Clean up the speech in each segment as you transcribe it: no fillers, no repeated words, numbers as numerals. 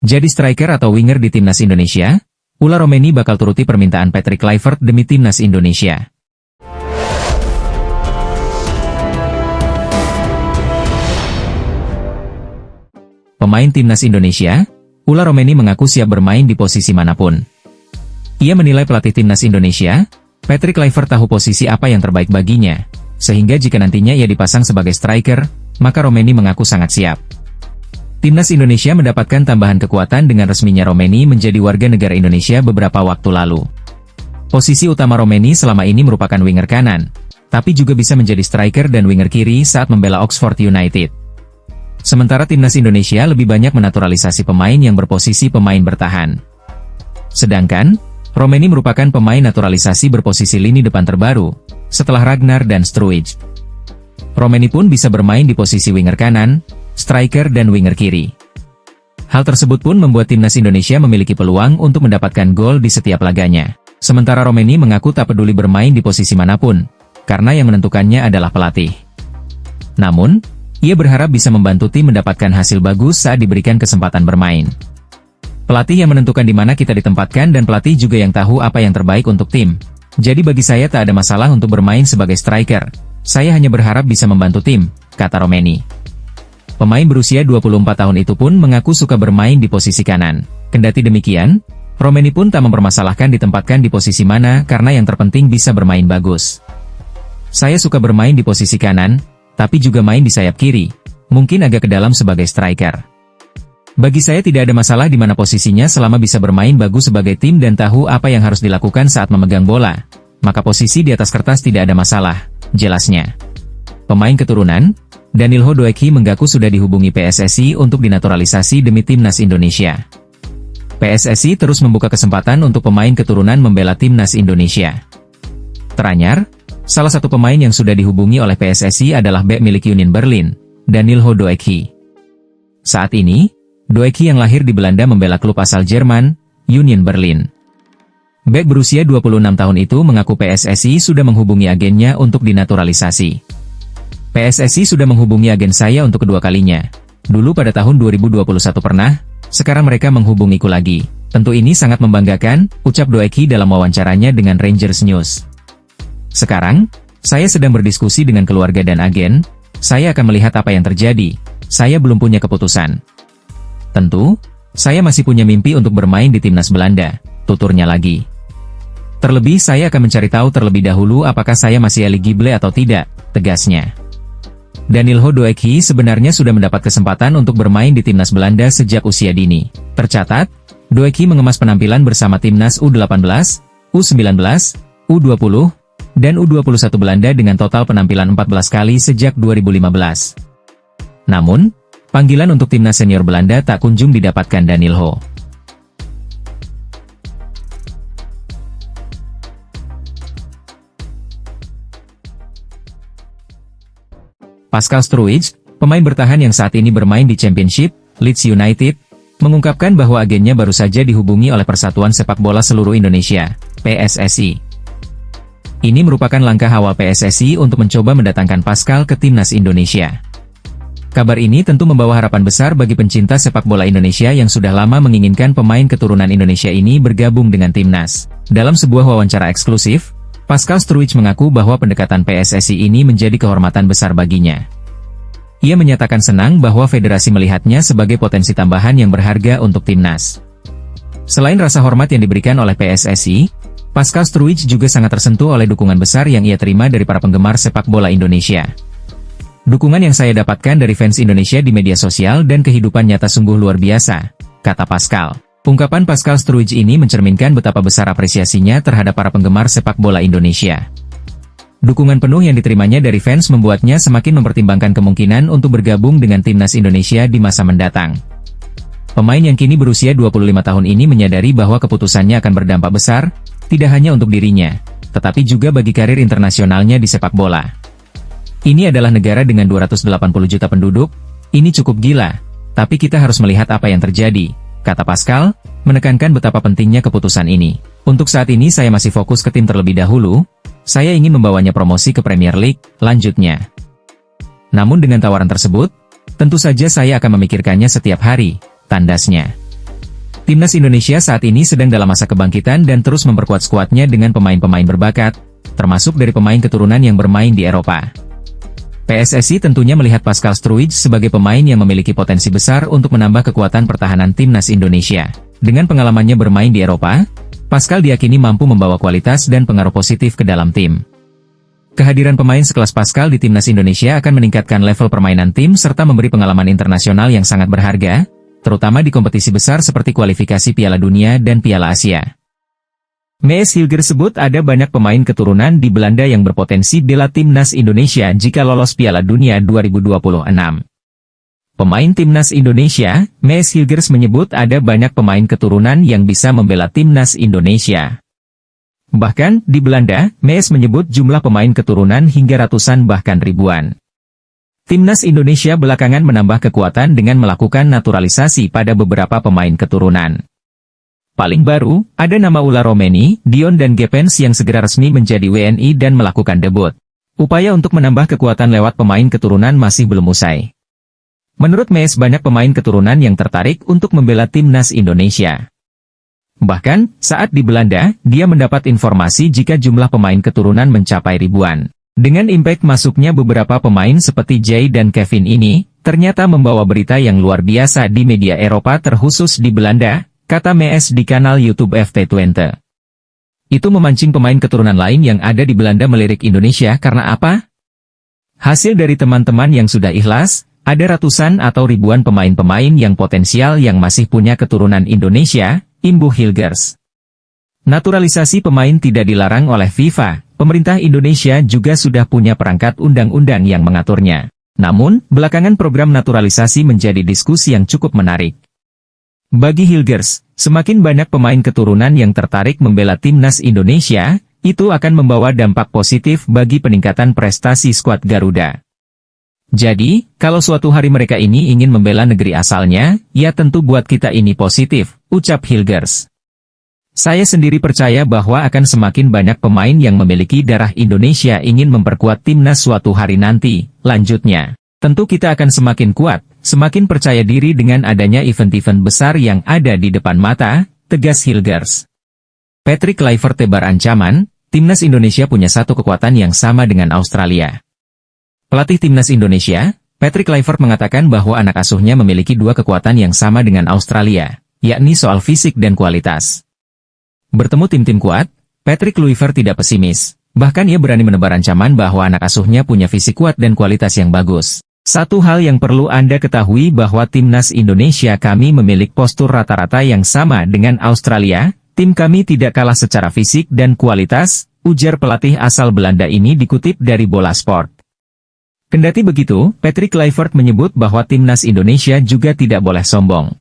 Jadi striker atau winger di timnas Indonesia? Ula Romeni bakal turuti permintaan Patrick Kluivert demi timnas Indonesia. Pemain timnas Indonesia, Ula Romeni mengaku siap bermain di posisi manapun. Ia menilai pelatih timnas Indonesia, Patrick Kluivert tahu posisi apa yang terbaik baginya, sehingga jika nantinya ia dipasang sebagai striker, maka Romeni mengaku sangat siap. Timnas Indonesia mendapatkan tambahan kekuatan dengan resminya Romeni menjadi warga negara Indonesia beberapa waktu lalu. Posisi utama Romeni selama ini merupakan winger kanan, tapi juga bisa menjadi striker dan winger kiri saat membela Oxford United. Sementara timnas Indonesia lebih banyak menaturalisasi pemain yang berposisi pemain bertahan. Sedangkan, Romeni merupakan pemain naturalisasi berposisi lini depan terbaru, setelah Ragnar dan Struijk. Romeni pun bisa bermain di posisi winger kanan, striker dan winger kiri. Hal tersebut pun membuat timnas Indonesia memiliki peluang untuk mendapatkan gol di setiap laganya. Sementara Romeni mengaku tak peduli bermain di posisi manapun, karena yang menentukannya adalah pelatih. Namun, ia berharap bisa membantu tim mendapatkan hasil bagus saat diberikan kesempatan bermain. Pelatih yang menentukan di mana kita ditempatkan dan pelatih juga yang tahu apa yang terbaik untuk tim. Jadi bagi saya tak ada masalah untuk bermain sebagai striker. Saya hanya berharap bisa membantu tim, kata Romeni. Pemain berusia 24 tahun itu pun mengaku suka bermain di posisi kanan. Kendati demikian, Romeni pun tak mempermasalahkan ditempatkan di posisi mana karena yang terpenting bisa bermain bagus. Saya suka bermain di posisi kanan, tapi juga main di sayap kiri, mungkin agak ke dalam sebagai striker. Bagi saya tidak ada masalah di mana posisinya selama bisa bermain bagus sebagai tim dan tahu apa yang harus dilakukan saat memegang bola. Maka posisi di atas kertas tidak ada masalah, jelasnya. Pemain keturunan, Danilho Doeki mengaku sudah dihubungi PSSI untuk dinaturalisasi demi timnas Indonesia. PSSI terus membuka kesempatan untuk pemain keturunan membela timnas Indonesia. Teranyar, salah satu pemain yang sudah dihubungi oleh PSSI adalah bek milik Union Berlin, Danilho Doeki. Saat ini, Doeki yang lahir di Belanda membela klub asal Jerman, Union Berlin. Bek berusia 26 tahun itu mengaku PSSI sudah menghubungi agennya untuk dinaturalisasi. PSSI sudah menghubungi agen saya untuk kedua kalinya. Dulu pada tahun 2021 pernah, sekarang mereka menghubungiku lagi. Tentu ini sangat membanggakan, ucap Doeki dalam wawancaranya dengan Rangers News. Sekarang, saya sedang berdiskusi dengan keluarga dan agen, saya akan melihat apa yang terjadi, saya belum punya keputusan. Tentu, saya masih punya mimpi untuk bermain di timnas Belanda, tuturnya lagi. Terlebih saya akan mencari tahu terlebih dahulu apakah saya masih eligible atau tidak, tegasnya. Danilho Doeki sebenarnya sudah mendapat kesempatan untuk bermain di timnas Belanda sejak usia dini. Tercatat, Doeki mengemas penampilan bersama timnas U18, U19, U20, dan U21 Belanda dengan total penampilan 14 kali sejak 2015. Namun, panggilan untuk timnas senior Belanda tak kunjung didapatkan Danilho. Pascal Struijk, pemain bertahan yang saat ini bermain di Championship, Leeds United, mengungkapkan bahwa agennya baru saja dihubungi oleh Persatuan Sepak Bola Seluruh Indonesia, PSSI. Ini merupakan langkah awal PSSI untuk mencoba mendatangkan Pascal ke timnas Indonesia. Kabar ini tentu membawa harapan besar bagi pencinta sepak bola Indonesia yang sudah lama menginginkan pemain keturunan Indonesia ini bergabung dengan timnas. Dalam sebuah wawancara eksklusif, Pascal Struijk mengaku bahwa pendekatan PSSI ini menjadi kehormatan besar baginya. Ia menyatakan senang bahwa federasi melihatnya sebagai potensi tambahan yang berharga untuk timnas. Selain rasa hormat yang diberikan oleh PSSI, Pascal Struijk juga sangat tersentuh oleh dukungan besar yang ia terima dari para penggemar sepak bola Indonesia. Dukungan yang saya dapatkan dari fans Indonesia di media sosial dan kehidupan nyata sungguh luar biasa, kata Pascal. Ungkapan Pascal Struijk ini mencerminkan betapa besar apresiasinya terhadap para penggemar sepak bola Indonesia. Dukungan penuh yang diterimanya dari fans membuatnya semakin mempertimbangkan kemungkinan untuk bergabung dengan timnas Indonesia di masa mendatang. Pemain yang kini berusia 25 tahun ini menyadari bahwa keputusannya akan berdampak besar, tidak hanya untuk dirinya, tetapi juga bagi karir internasionalnya di sepak bola. Ini adalah negara dengan 280 juta penduduk, ini cukup gila, tapi kita harus melihat apa yang terjadi, kata Pascal, menekankan betapa pentingnya keputusan ini. Untuk saat ini saya masih fokus ke tim terlebih dahulu, saya ingin membawanya promosi ke Premier League, lanjutnya. Namun dengan tawaran tersebut, tentu saja saya akan memikirkannya setiap hari, tandasnya. Timnas Indonesia saat ini sedang dalam masa kebangkitan dan terus memperkuat skuadnya dengan pemain-pemain berbakat, termasuk dari pemain keturunan yang bermain di Eropa. PSSI tentunya melihat Pascal Struijk sebagai pemain yang memiliki potensi besar untuk menambah kekuatan pertahanan Timnas Indonesia. Dengan pengalamannya bermain di Eropa, Pascal diyakini mampu membawa kualitas dan pengaruh positif ke dalam tim. Kehadiran pemain sekelas Pascal di Timnas Indonesia akan meningkatkan level permainan tim serta memberi pengalaman internasional yang sangat berharga, terutama di kompetisi besar seperti kualifikasi Piala Dunia dan Piala Asia. Mees Hilgers sebut ada banyak pemain keturunan di Belanda yang berpotensi bela Timnas Indonesia jika lolos Piala Dunia 2026. Pemain Timnas Indonesia, Mees Hilgers menyebut ada banyak pemain keturunan yang bisa membela Timnas Indonesia. Bahkan, di Belanda, Mees menyebut jumlah pemain keturunan hingga ratusan bahkan ribuan. Timnas Indonesia belakangan menambah kekuatan dengan melakukan naturalisasi pada beberapa pemain keturunan. Paling baru, ada nama Ula Romeni, Dion dan Gepens yang segera resmi menjadi WNI dan melakukan debut. Upaya untuk menambah kekuatan lewat pemain keturunan masih belum usai. Menurut Mees banyak pemain keturunan yang tertarik untuk membela Timnas Indonesia. Bahkan, saat di Belanda, dia mendapat informasi jika jumlah pemain keturunan mencapai ribuan. Dengan impact masuknya beberapa pemain seperti Jay dan Kevin ini, ternyata membawa berita yang luar biasa di media Eropa terkhusus di Belanda, kata Mees di kanal YouTube FT Twente. Itu memancing pemain keturunan lain yang ada di Belanda melirik Indonesia karena apa? Hasil dari teman-teman yang sudah ikhlas, ada ratusan atau ribuan pemain-pemain yang potensial yang masih punya keturunan Indonesia, imbuh Hilgers. Naturalisasi pemain tidak dilarang oleh FIFA, pemerintah Indonesia juga sudah punya perangkat undang-undang yang mengaturnya. Namun, belakangan program naturalisasi menjadi diskusi yang cukup menarik. Bagi Hilgers, semakin banyak pemain keturunan yang tertarik membela Timnas Indonesia, itu akan membawa dampak positif bagi peningkatan prestasi skuad Garuda. Jadi, kalau suatu hari mereka ini ingin membela negeri asalnya, ya tentu buat kita ini positif, ucap Hilgers. Saya sendiri percaya bahwa akan semakin banyak pemain yang memiliki darah Indonesia ingin memperkuat timnas suatu hari nanti, lanjutnya. Tentu kita akan semakin kuat, semakin percaya diri dengan adanya event-event besar yang ada di depan mata, tegas Hilgers. Patrick Kluivert tebar ancaman, Timnas Indonesia punya satu kekuatan yang sama dengan Australia. Pelatih Timnas Indonesia, Patrick Kluivert mengatakan bahwa anak asuhnya memiliki dua kekuatan yang sama dengan Australia, yakni soal fisik dan kualitas. Bertemu tim-tim kuat, Patrick Kluivert tidak pesimis, bahkan ia berani menebar ancaman bahwa anak asuhnya punya fisik kuat dan kualitas yang bagus. Satu hal yang perlu Anda ketahui bahwa Timnas Indonesia kami memiliki postur rata-rata yang sama dengan Australia, tim kami tidak kalah secara fisik dan kualitas, ujar pelatih asal Belanda ini dikutip dari Bola Sport. Kendati begitu, Patrick Kluivert menyebut bahwa Timnas Indonesia juga tidak boleh sombong.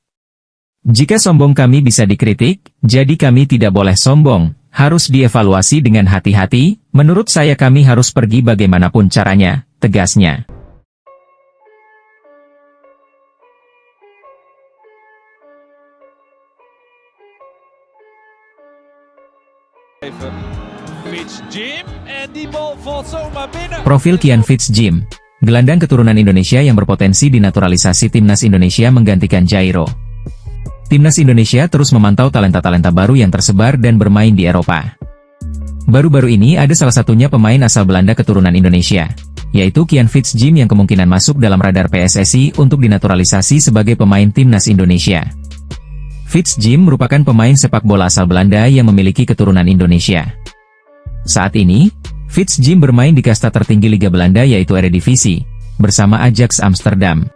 Jika sombong kami bisa dikritik, jadi kami tidak boleh sombong, harus dievaluasi dengan hati-hati, menurut saya kami harus pergi bagaimanapun caranya, tegasnya. Profil Kian Fitzjim, gelandang keturunan Indonesia yang berpotensi dinaturalisasi Timnas Indonesia menggantikan Jairo. Timnas Indonesia terus memantau talenta-talenta baru yang tersebar dan bermain di Eropa. Baru-baru ini ada salah satunya pemain asal Belanda keturunan Indonesia, yaitu Kian Fitzjim yang kemungkinan masuk dalam radar PSSI untuk dinaturalisasi sebagai pemain Timnas Indonesia. Fitzjim merupakan pemain sepak bola asal Belanda yang memiliki keturunan Indonesia. Saat ini, Fitzjim bermain di kasta tertinggi Liga Belanda yaitu Eredivisie, bersama Ajax Amsterdam.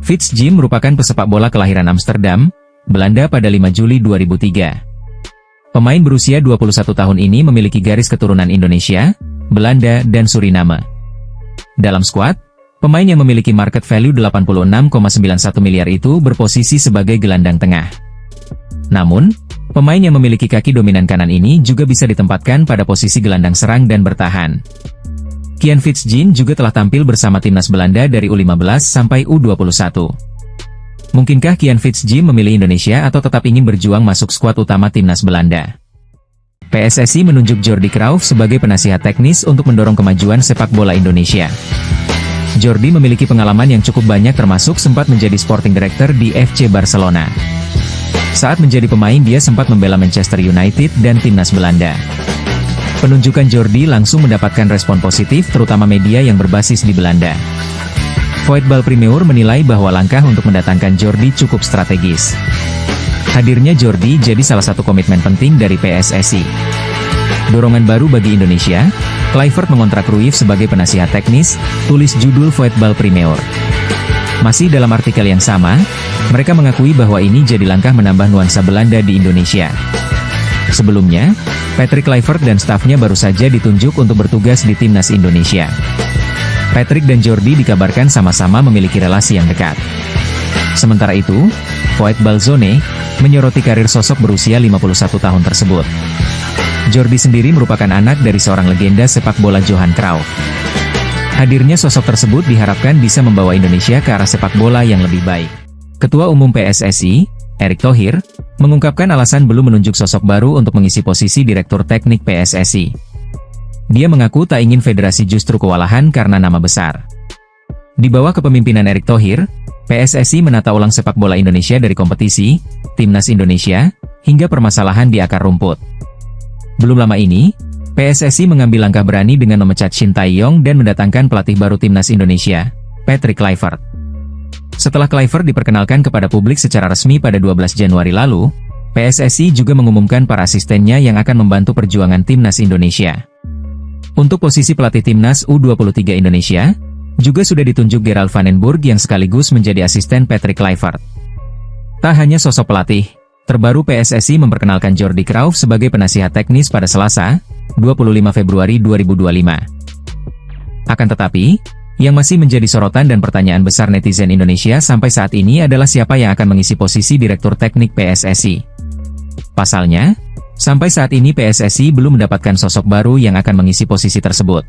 Fitzjim merupakan pesepak bola kelahiran Amsterdam, Belanda pada 5 Juli 2003. Pemain berusia 21 tahun ini memiliki garis keturunan Indonesia, Belanda, dan Suriname. Dalam skuad, pemain yang memiliki market value 86,91 miliar itu berposisi sebagai gelandang tengah. Namun, pemain yang memiliki kaki dominan kanan ini juga bisa ditempatkan pada posisi gelandang serang dan bertahan. Kian Fitzjim juga telah tampil bersama timnas Belanda dari U15 sampai U21. Mungkinkah Kian Fitzjim memilih Indonesia atau tetap ingin berjuang masuk skuad utama timnas Belanda? PSSI menunjuk Jordi Cruijff sebagai penasihat teknis untuk mendorong kemajuan sepak bola Indonesia. Jordi memiliki pengalaman yang cukup banyak termasuk sempat menjadi sporting director di FC Barcelona. Saat menjadi pemain dia sempat membela Manchester United dan timnas Belanda. Penunjukan Jordi langsung mendapatkan respon positif terutama media yang berbasis di Belanda. Voetbal Premier menilai bahwa langkah untuk mendatangkan Jordi cukup strategis. Hadirnya Jordi jadi salah satu komitmen penting dari PSSI. Dorongan baru bagi Indonesia, Kluivert mengontrak Cruyff sebagai penasihat teknis, tulis judul Voetbal Premier. Masih dalam artikel yang sama, mereka mengakui bahwa ini jadi langkah menambah nuansa Belanda di Indonesia. Sebelumnya, Patrick Kluivert dan stafnya baru saja ditunjuk untuk bertugas di timnas Indonesia. Patrick dan Jordi dikabarkan sama-sama memiliki relasi yang dekat. Sementara itu, Voetbal Zone menyoroti karir sosok berusia 51 tahun tersebut. Jordi sendiri merupakan anak dari seorang legenda sepak bola Johan Cruijff. Hadirnya sosok tersebut diharapkan bisa membawa Indonesia ke arah sepak bola yang lebih baik. Ketua Umum PSSI, Erick Thohir, mengungkapkan alasan belum menunjuk sosok baru untuk mengisi posisi Direktur Teknik PSSI. Dia mengaku tak ingin federasi justru kewalahan karena nama besar. Di bawah kepemimpinan Erick Thohir, PSSI menata ulang sepak bola Indonesia dari kompetisi, timnas Indonesia, hingga permasalahan di akar rumput. Belum lama ini, PSSI mengambil langkah berani dengan memecat Shin Tae-yong dan mendatangkan pelatih baru timnas Indonesia, Patrick Kluivert. Setelah Kluivert diperkenalkan kepada publik secara resmi pada 12 Januari lalu, PSSI juga mengumumkan para asistennya yang akan membantu perjuangan timnas Indonesia. Untuk posisi pelatih timnas U23 Indonesia, juga sudah ditunjuk Gerald van den Burg yang sekaligus menjadi asisten Patrick Kluivert. Tak hanya sosok pelatih, terbaru PSSI memperkenalkan Jordi Cruijff sebagai penasihat teknis pada Selasa, 25 Februari 2025. Akan tetapi, yang masih menjadi sorotan dan pertanyaan besar netizen Indonesia sampai saat ini adalah siapa yang akan mengisi posisi Direktur Teknik PSSI. Pasalnya, sampai saat ini PSSI belum mendapatkan sosok baru yang akan mengisi posisi tersebut.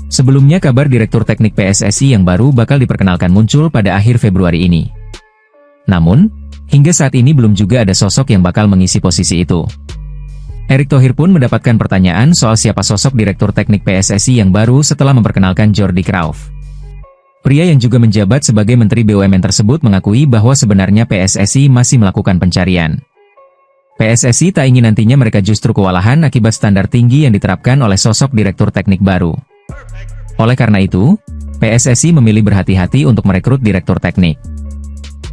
Sebelumnya kabar Direktur Teknik PSSI yang baru bakal diperkenalkan muncul pada akhir Februari ini. Namun, hingga saat ini belum juga ada sosok yang bakal mengisi posisi itu. Erick Thohir pun mendapatkan pertanyaan soal siapa sosok Direktur Teknik PSSI yang baru setelah memperkenalkan Jordi Cruijff. Pria yang juga menjabat sebagai Menteri BUMN tersebut mengakui bahwa sebenarnya PSSI masih melakukan pencarian. PSSI tak ingin nantinya mereka justru kewalahan akibat standar tinggi yang diterapkan oleh sosok Direktur Teknik baru. Oleh karena itu, PSSI memilih berhati-hati untuk merekrut Direktur Teknik.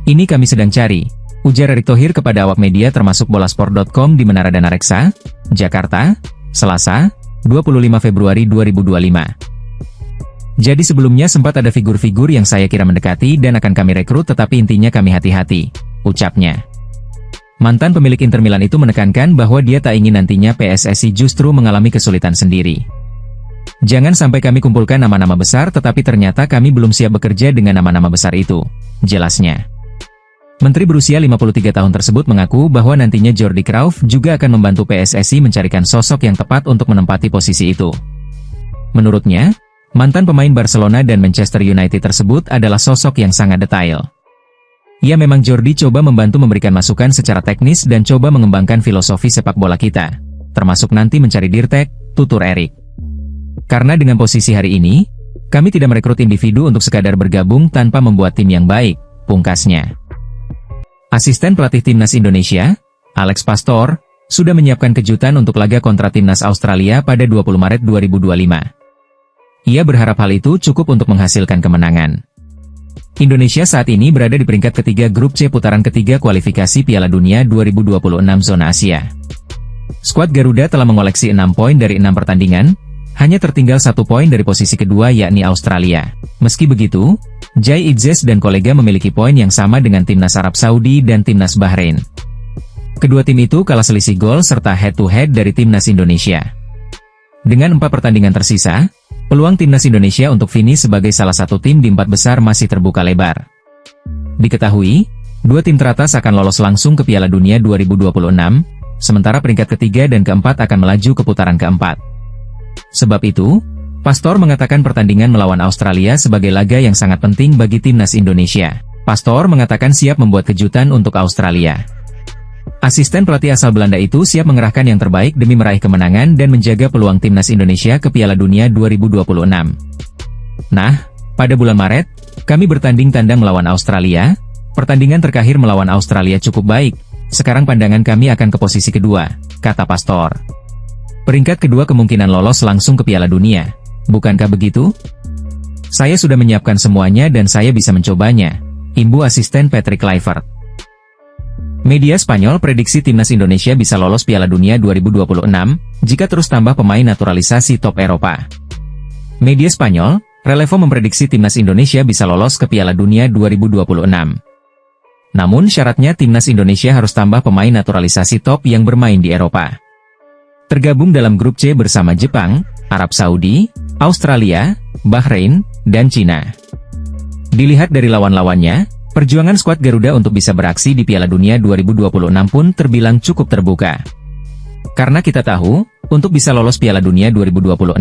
Ini kami sedang cari, ujar Erick Thohir kepada awak media termasuk bolasport.com di Menara Dana Reksa, Jakarta, Selasa, 25 Februari 2025. Jadi sebelumnya sempat ada figur-figur yang saya kira mendekati dan akan kami rekrut tetapi intinya kami hati-hati, ucapnya. Mantan pemilik Inter Milan itu menekankan bahwa dia tak ingin nantinya PSSI justru mengalami kesulitan sendiri. Jangan sampai kami kumpulkan nama-nama besar tetapi ternyata kami belum siap bekerja dengan nama-nama besar itu, jelasnya. Menteri berusia 53 tahun tersebut mengaku bahwa nantinya Jordi Cruijff juga akan membantu PSSI mencarikan sosok yang tepat untuk menempati posisi itu. Menurutnya, mantan pemain Barcelona dan Manchester United tersebut adalah sosok yang sangat detail. Ya memang Jordi coba membantu memberikan masukan secara teknis dan coba mengembangkan filosofi sepak bola kita, termasuk nanti mencari dirtek, tutur Erick. Karena dengan posisi hari ini, kami tidak merekrut individu untuk sekadar bergabung tanpa membuat tim yang baik, pungkasnya. Asisten pelatih timnas Indonesia, Alex Pastor, sudah menyiapkan kejutan untuk laga kontra timnas Australia pada 20 Maret 2025. Ia berharap hal itu cukup untuk menghasilkan kemenangan. Indonesia saat ini berada di peringkat ketiga grup C putaran ketiga kualifikasi Piala Dunia 2026 zona Asia. Skuad Garuda telah mengoleksi 6 poin dari 6 pertandingan, hanya tertinggal 1 poin dari posisi kedua yakni Australia. Meski begitu, Jai Idzes dan kolega memiliki poin yang sama dengan timnas Arab Saudi dan timnas Bahrain. Kedua tim itu kalah selisih gol serta head-to-head dari timnas Indonesia. Dengan 4 pertandingan tersisa, peluang timnas Indonesia untuk finish sebagai salah satu tim di 4 besar masih terbuka lebar. Diketahui, 2 tim teratas akan lolos langsung ke Piala Dunia 2026, sementara peringkat ketiga dan keempat akan melaju ke putaran keempat. Sebab itu, Pastor mengatakan pertandingan melawan Australia sebagai laga yang sangat penting bagi timnas Indonesia. Pastor mengatakan siap membuat kejutan untuk Australia. Asisten pelatih asal Belanda itu siap mengerahkan yang terbaik demi meraih kemenangan dan menjaga peluang timnas Indonesia ke Piala Dunia 2026. Nah, pada bulan Maret, kami bertanding tandang melawan Australia. Pertandingan terakhir melawan Australia cukup baik, sekarang pandangan kami akan ke posisi kedua, kata Pastor. Peringkat kedua kemungkinan lolos langsung ke Piala Dunia. Bukankah begitu? Saya sudah menyiapkan semuanya dan saya bisa mencobanya, imbu asisten Patrick Kluivert. Media Spanyol prediksi timnas Indonesia bisa lolos Piala Dunia 2026, jika terus tambah pemain naturalisasi top Eropa. Media Spanyol, Relevo memprediksi timnas Indonesia bisa lolos ke Piala Dunia 2026. Namun syaratnya timnas Indonesia harus tambah pemain naturalisasi top yang bermain di Eropa. Tergabung dalam grup C bersama Jepang, Arab Saudi, Australia, Bahrain, dan Cina. Dilihat dari lawan-lawannya, perjuangan skuad Garuda untuk bisa beraksi di Piala Dunia 2026 pun terbilang cukup terbuka. Karena kita tahu, untuk bisa lolos Piala Dunia 2026,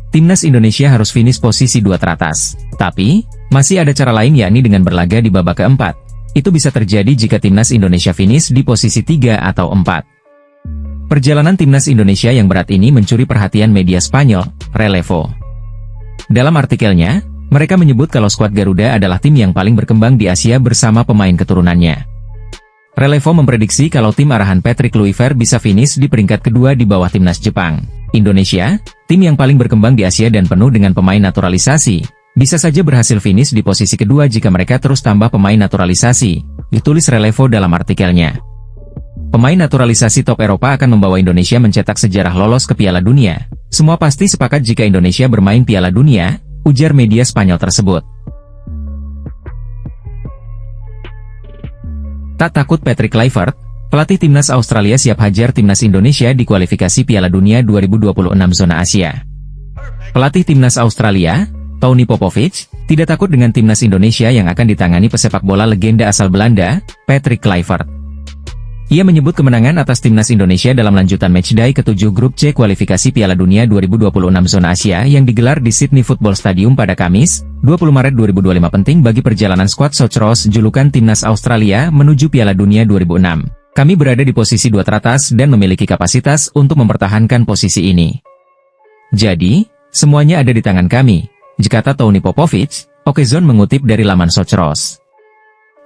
timnas Indonesia harus finish posisi 2 teratas. Tapi, masih ada cara lain yakni dengan berlaga di babak keempat. Itu bisa terjadi jika timnas Indonesia finish di posisi 3 atau 4. Perjalanan timnas Indonesia yang berat ini mencuri perhatian media Spanyol, Relevo. Dalam artikelnya, mereka menyebut kalau skuad Garuda adalah tim yang paling berkembang di Asia bersama pemain keturunannya. Relevo memprediksi kalau tim arahan Patrick Kluivert bisa finish di peringkat kedua di bawah timnas Jepang. Indonesia, tim yang paling berkembang di Asia dan penuh dengan pemain naturalisasi, bisa saja berhasil finish di posisi kedua jika mereka terus tambah pemain naturalisasi, ditulis Relevo dalam artikelnya. Pemain naturalisasi top Eropa akan membawa Indonesia mencetak sejarah lolos ke Piala Dunia. Semua pasti sepakat jika Indonesia bermain Piala Dunia, ujar media Spanyol tersebut. Tak takut Patrick Kluivert, pelatih timnas Australia siap hajar timnas Indonesia di kualifikasi Piala Dunia 2026 zona Asia. Pelatih timnas Australia, Tony Popovic, tidak takut dengan timnas Indonesia yang akan ditangani pesepak bola legenda asal Belanda, Patrick Kluivert. Ia menyebut kemenangan atas timnas Indonesia dalam lanjutan matchday ke-7 grup C kualifikasi Piala Dunia 2026 zona Asia yang digelar di Sydney Football Stadium pada Kamis, 20 Maret 2025 penting bagi perjalanan skuad Socceroos julukan timnas Australia menuju Piala Dunia 2006. Kami berada di posisi 2 teratas dan memiliki kapasitas untuk mempertahankan posisi ini. Jadi, semuanya ada di tangan kami, kata Tony Popovic, Okezon mengutip dari laman Socceroos.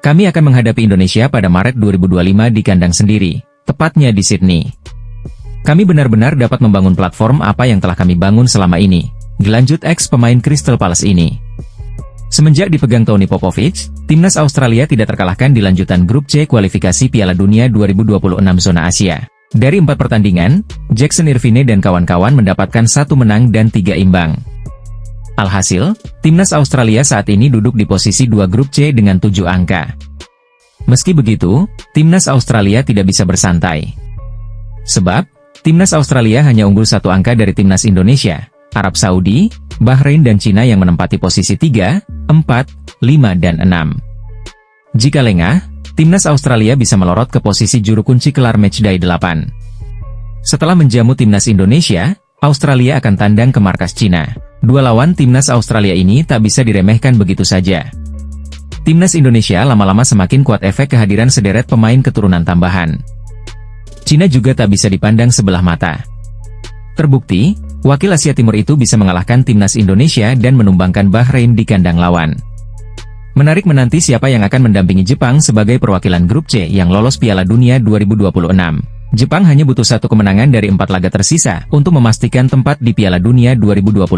Kami akan menghadapi Indonesia pada Maret 2025 di kandang sendiri, tepatnya di Sydney. Kami benar-benar dapat membangun platform apa yang telah kami bangun selama ini, dilanjut ex-pemain Crystal Palace ini. Semenjak dipegang Tony Popovic, timnas Australia tidak terkalahkan di lanjutan grup C kualifikasi Piala Dunia 2026 zona Asia. Dari 4 pertandingan, Jackson Irvine dan kawan-kawan mendapatkan 1 menang dan 3 imbang. Alhasil, timnas Australia saat ini duduk di posisi 2 grup C dengan 7 angka. Meski begitu, timnas Australia tidak bisa bersantai. Sebab, timnas Australia hanya unggul 1 angka dari timnas Indonesia, Arab Saudi, Bahrain dan Cina yang menempati posisi 3, 4, 5 dan 6. Jika lengah, timnas Australia bisa melorot ke posisi juru kunci kelar matchday 8. Setelah menjamu timnas Indonesia, Australia akan tandang ke markas Cina. 2 lawan timnas Australia ini tak bisa diremehkan begitu saja. Timnas Indonesia lama-lama semakin kuat efek kehadiran sederet pemain keturunan tambahan. Cina juga tak bisa dipandang sebelah mata. Terbukti, wakil Asia Timur itu bisa mengalahkan timnas Indonesia dan menumbangkan Bahrain di kandang lawan. Menarik menanti siapa yang akan mendampingi Jepang sebagai perwakilan grup C yang lolos Piala Dunia 2026. Jepang hanya butuh 1 kemenangan dari 4 laga tersisa untuk memastikan tempat di Piala Dunia 2026.